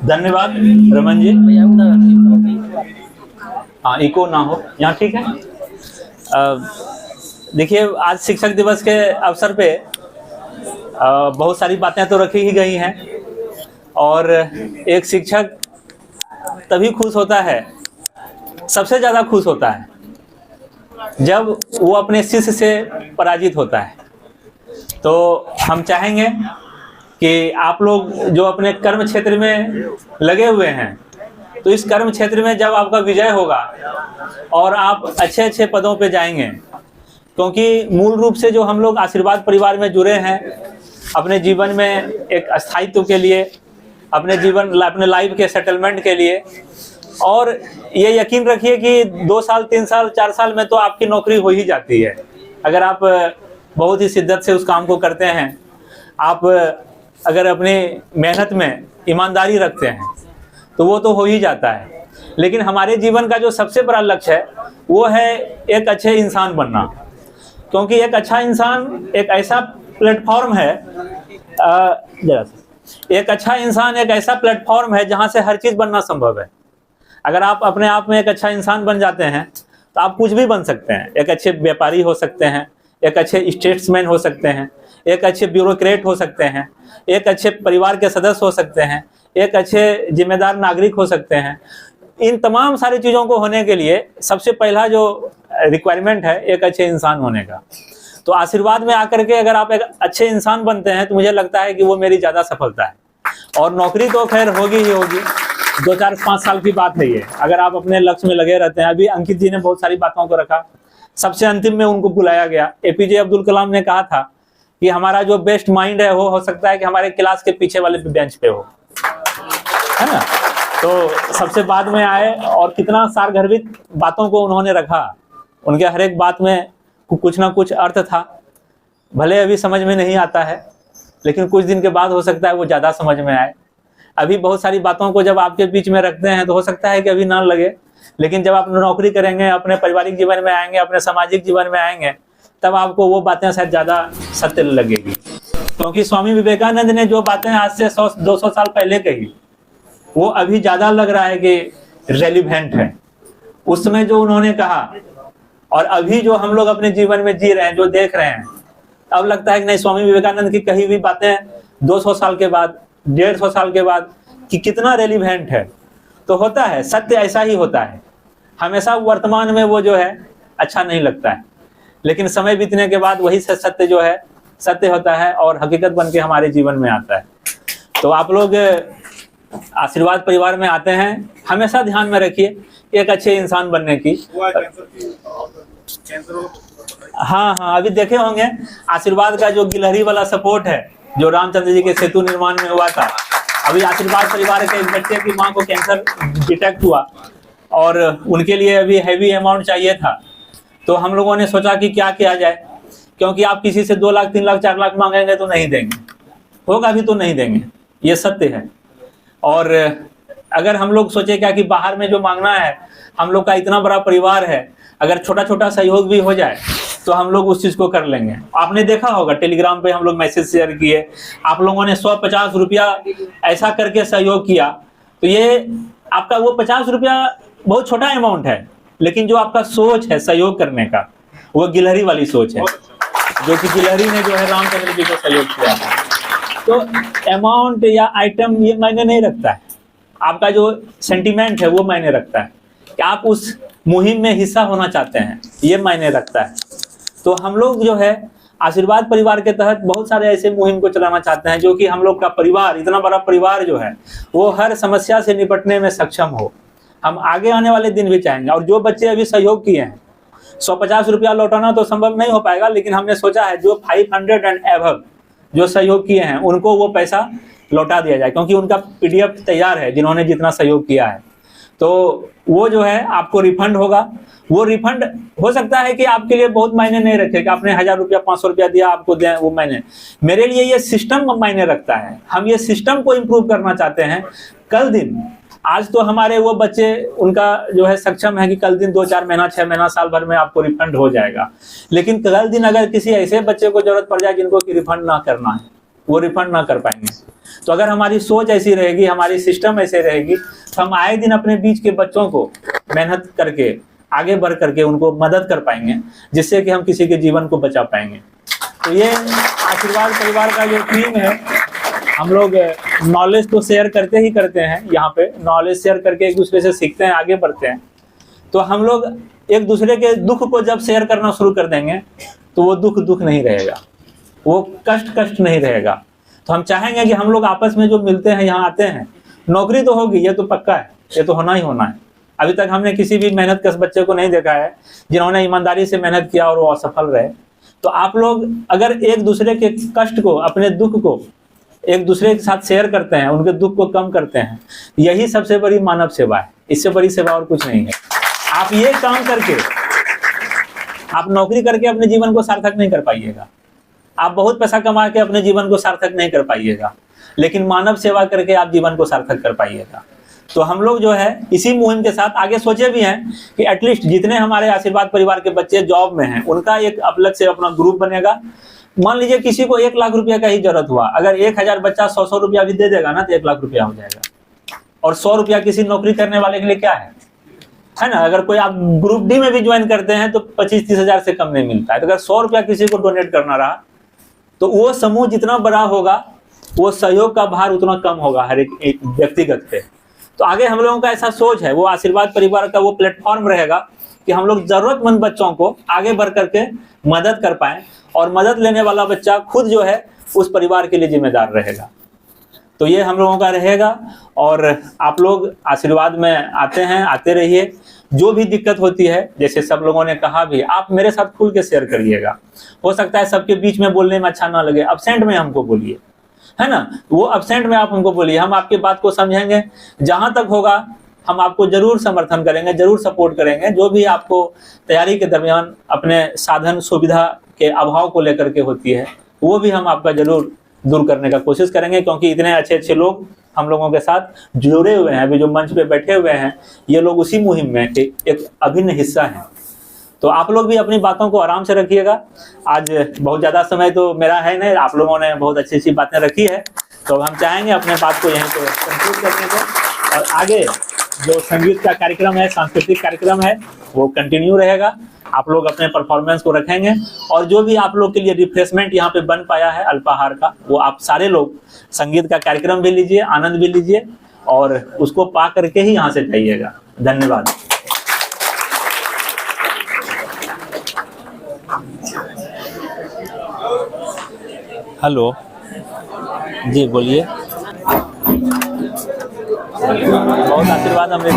धन्यवाद रमन जी। हाँ, इको ना हो यहाँ, ठीक है। देखिए, आज शिक्षक दिवस के अवसर पे बहुत सारी बातें तो रखी ही गई हैं, और एक शिक्षक तभी खुश होता है, सबसे ज़्यादा खुश होता है जब वो अपने शिष्य से पराजित होता है। तो हम चाहेंगे कि आप लोग जो अपने कर्म क्षेत्र में लगे हुए हैं, तो इस कर्म क्षेत्र में जब आपका विजय होगा और आप अच्छे अच्छे पदों पे जाएंगे, क्योंकि मूल रूप से जो हम लोग आशीर्वाद परिवार में जुड़े हैं अपने जीवन में एक स्थायित्व के लिए, अपने लाइफ के सेटलमेंट के लिए, और ये यकीन रखिए कि 2 साल 3 साल 4 साल में तो आपकी नौकरी हो ही जाती है। अगर आप बहुत ही शिद्दत से उस काम को करते हैं, आप अगर अपनी मेहनत में ईमानदारी रखते हैं, तो वो तो हो ही जाता है। लेकिन हमारे जीवन का जो सबसे बड़ा लक्ष्य है वो है एक अच्छे इंसान बनना, क्योंकि एक अच्छा इंसान एक ऐसा प्लेटफॉर्म है, एक अच्छा इंसान एक ऐसा प्लेटफॉर्म है जहाँ से हर चीज़ बनना संभव है। अगर आप अपने आप में एक अच्छा इंसान बन जाते हैं तो आप कुछ भी बन सकते हैं। एक अच्छे व्यापारी हो सकते हैं, एक अच्छे स्टेट्समैन हो सकते हैं, एक अच्छे ब्यूरोक्रेट हो सकते हैं, एक अच्छे परिवार के सदस्य हो सकते हैं, एक अच्छे जिम्मेदार नागरिक हो सकते हैं। इन तमाम सारी चीज़ों को होने के लिए सबसे पहला जो रिक्वायरमेंट है एक अच्छे इंसान होने का। तो आशीर्वाद में आकर के अगर आप एक अच्छे इंसान बनते हैं तो मुझे लगता है कि वो मेरी ज़्यादा सफलता है। और नौकरी तो खैर होगी ही होगी, 2 4 5 साल की बात है ये, अगर आप अपने लक्ष्य में लगे रहते हैं। अभी अंकित जी ने बहुत सारी बातों को रखा, सबसे अंतिम में उनको बुलाया गया। एपीजे अब्दुल कलाम ने कहा था कि हमारा जो बेस्ट माइंड है वो हो सकता है कि हमारे क्लास के पीछे वाले बेंच पे हो, है ना। तो सबसे बाद में आए और कितना सारगर्भित बातों को उन्होंने रखा। उनके हर एक बात में कुछ ना कुछ अर्थ था। भले अभी समझ में नहीं आता है, लेकिन कुछ दिन के बाद हो सकता है वो ज़्यादा समझ में आए। अभी बहुत सारी बातों को जब आपके बीच में रखते हैं तो हो सकता है कि अभी ना लगे, लेकिन जब आप नौकरी करेंगे, अपने पारिवारिक जीवन में आएंगे, अपने सामाजिक जीवन में आएंगे, तब आपको वो बातें शायद ज़्यादा सत्य लगेगी। क्योंकि स्वामी विवेकानंद ने जो बातें आज से 100-200 साल पहले कही, वो अभी ज़्यादा लग रहा है कि रेलिवेंट है। उस समय जो उन्होंने कहा और अभी जो हम लोग अपने जीवन में जी रहे हैं, जो देख रहे हैं, अब लगता है कि नहीं, स्वामी विवेकानंद की कही हुई बातें 200 साल के बाद, 150 साल के बाद कि कितना रेलिवेंट है। तो होता है, सत्य ऐसा ही होता है। हमेशा वर्तमान में वो जो है अच्छा नहीं लगता है, लेकिन समय बीतने के बाद वही सत्य जो है सत्य होता है और हकीकत बन के हमारे जीवन में आता है। तो आप लोग आशीर्वाद परिवार में आते हैं, हमेशा ध्यान में रखिए एक अच्छे इंसान बनने की। हाँ, अभी देखे होंगे आशीर्वाद का जो गिलहरी वाला सपोर्ट है जो रामचंद्र जी के सेतु निर्माण में हुआ था। अभी आशीर्वाद परिवार के एक बच्चे की मां को कैंसर डिटेक्ट हुआ और उनके लिए अभी हैवी अमाउंट चाहिए था। तो हम लोगों ने सोचा कि क्या किया जाए, क्योंकि आप किसी से 2 लाख 3 लाख 4 लाख मांगेंगे तो नहीं देंगे, होगा भी तो नहीं देंगे, ये सत्य है। और अगर हम लोग सोचे क्या कि बाहर में जो मांगना है, हम लोग का इतना बड़ा परिवार है, अगर छोटा छोटा सहयोग भी हो जाए तो हम लोग उस चीज़ को कर लेंगे। आपने देखा होगा टेलीग्राम पे हम लोग मैसेज शेयर किए, आप लोगों ने 150 रुपया ऐसा करके सहयोग किया। तो ये आपका वो 50 रुपया बहुत छोटा अमाउंट है, लेकिन जो आपका सोच है सहयोग करने का, वो गिलहरी वाली सोच है, जो कि गिलहरी ने जो है रामचंद्र जी को सहयोग किया है। तो अमाउंट या आइटम ये मायने नहीं रखता है, आपका जो सेंटीमेंट है वो मायने रखता है कि आप उस मुहिम में हिस्सा होना चाहते हैं, ये मायने रखता है। तो हम लोग जो है आशीर्वाद परिवार के तहत बहुत सारे ऐसे मुहिम को चलाना चाहते हैं, जो कि हम लोग का परिवार, इतना बड़ा परिवार जो है वो हर समस्या से निपटने में सक्षम हो। हम आगे आने वाले दिन भी चाहेंगे। और जो बच्चे अभी सहयोग किए हैं, 150 रुपया लौटाना तो संभव नहीं हो पाएगा, लेकिन हमने सोचा है जो 500 एंड एबव जो सहयोग किए हैं उनको वो पैसा लौटा दिया जाए, क्योंकि उनका PDF तैयार है जिन्होंने जितना सहयोग किया है। तो वो जो है आपको रिफंड होगा। वो रिफंड हो सकता है कि आपके लिए बहुत मायने नहीं रखे कि आपने 1000 रुपया 500 रुपया दिया आपको दें, वो मायने। मेरे लिए ये सिस्टम मायने रखता है। हम ये सिस्टम को इम्प्रूव करना चाहते हैं। कल दिन, आज तो हमारे वो बच्चे उनका जो है सक्षम है कि कल दिन 2-4 महीना 6 महीना साल भर में आपको रिफंड हो जाएगा, लेकिन कल दिन अगर किसी ऐसे बच्चे को जरूरत पड़ जाए जिनको कि रिफंड ना करना है, वो रिफंड ना कर पाएंगे। तो अगर हमारी सोच ऐसी रहेगी, हमारी सिस्टम ऐसे रहेगी, तो हम आए दिन अपने बीच के बच्चों को मेहनत करके आगे बढ़ करके उनको मदद कर पाएंगे, जिससे कि हम किसी के जीवन को बचा पाएंगे। तो ये आशीर्वाद परिवार का जो टीम है, हम लोग नॉलेज तो शेयर करते ही करते हैं, यहाँ पे नॉलेज शेयर करके एक दूसरे से सीखते हैं, आगे बढ़ते हैं। तो हम लोग एक दूसरे के दुख को जब शेयर करना शुरू कर देंगे तो वो दुख नहीं रहेगा, वो कष्ट नहीं रहेगा। तो हम चाहेंगे कि हम लोग आपस में जो मिलते हैं, यहाँ आते हैं, नौकरी तो होगी, ये तो पक्का है, ये तो होना ही होना है। अभी तक हमने किसी भी मेहनत कश बच्चे को नहीं देखा है जिन्होंने ईमानदारी से मेहनत किया और वो असफल रहे। तो आप लोग अगर एक दूसरे के कष्ट को, अपने दुख को एक दूसरे के साथ शेयर करते हैं, उनके दुख को कम करते हैं, यही सबसे बड़ी मानव सेवा है। इससे बड़ी सेवा और कुछ नहीं है। आप ये काम करके, आप नौकरी करके अपने जीवन को सार्थक नहीं कर पाइएगा, आप बहुत पैसा कमा के अपने जीवन को सार्थक नहीं कर पाइएगा, लेकिन मानव सेवा करके आप जीवन को सार्थक कर पाइएगा। तो हम लोग जो है इसी मुहिम के साथ आगे सोचे भी हैं कि एटलीस्ट जितने हमारे आशीर्वाद परिवार के बच्चे जॉब में हैं, उनका एक अलग से अपना ग्रुप बनेगा। मान लीजिए किसी को 1 लाख रुपया का ही जरूरत हुआ, अगर 1000 बच्चा 100 रुपया भी दे देगा ना, तो 1 लाख रुपया हो जाएगा। और 100 रुपया किसी नौकरी करने वाले के लिए क्या है ना। अगर कोई आप ग्रुप डी में भी ज्वाइन करते हैं तो 25-30 हजार से कम नहीं मिलता है। तो अगर 100 रुपया किसी को डोनेट करना रहा, तो वो समूह जितना बड़ा होगा, वो सहयोग का भार उतना कम होगा हर एक व्यक्तिगत पे। तो आगे हम लोगों का ऐसा सोच है, वो आशीर्वाद परिवार का वो प्लेटफॉर्म रहेगा कि हम लोग जरूरतमंद बच्चों को आगे बढ़ करके मदद कर पाएं, और मदद लेने वाला बच्चा खुद जो है उस परिवार के लिए जिम्मेदार रहेगा। तो ये हम लोगों का रहेगा। और आप लोग आशीर्वाद में आते हैं, आते रहिए। जो भी दिक्कत होती है, जैसे सब लोगों ने कहा भी, आप मेरे साथ खुल के शेयर करिएगा। हो सकता है सबके बीच में बोलने में अच्छा ना लगे, अब्सेंट में हमको बोलिए, है ना। वो अब्सेंट में आप हमको बोलिए, हम आपकी बात को समझेंगे। जहां तक होगा हम आपको जरूर समर्थन करेंगे, जरूर सपोर्ट करेंगे। जो भी आपको तैयारी के दरमियान अपने साधन सुविधा के अभाव को लेकर के होती है, वो भी हम आपका जरूर दूर करने का कोशिश करेंगे, क्योंकि इतने अच्छे लोग हम लोगों के साथ जुड़े हुए हैं। अभी जो मंच पे बैठे हुए हैं, ये लोग उसी मुहिम में एक अभिन्न हिस्सा हैं। तो आप लोग भी अपनी बातों को आराम से रखिएगा। आज बहुत ज़्यादा समय तो मेरा है नहीं, आप लोगों ने बहुत अच्छी बातें रखी है, तो हम चाहेंगे अपने बात को यहीं पे कंक्लूड करने को। और आगे जो संगीत का कार्यक्रम है, सांस्कृतिक कार्यक्रम है, वो कंटिन्यू रहेगा। आप लोग अपने परफॉर्मेंस को रखेंगे, और जो भी आप लोग के लिए रिफ्रेशमेंट यहाँ पे बन पाया है अल्पाहार का, वो आप सारे लोग संगीत का कार्यक्रम भी लीजिए, आनंद भी लीजिए, और उसको पा करके ही यहाँ से जाइएगा। धन्यवाद। हेलो जी, बोलिए। बहुत आशीर्वाद अमृत।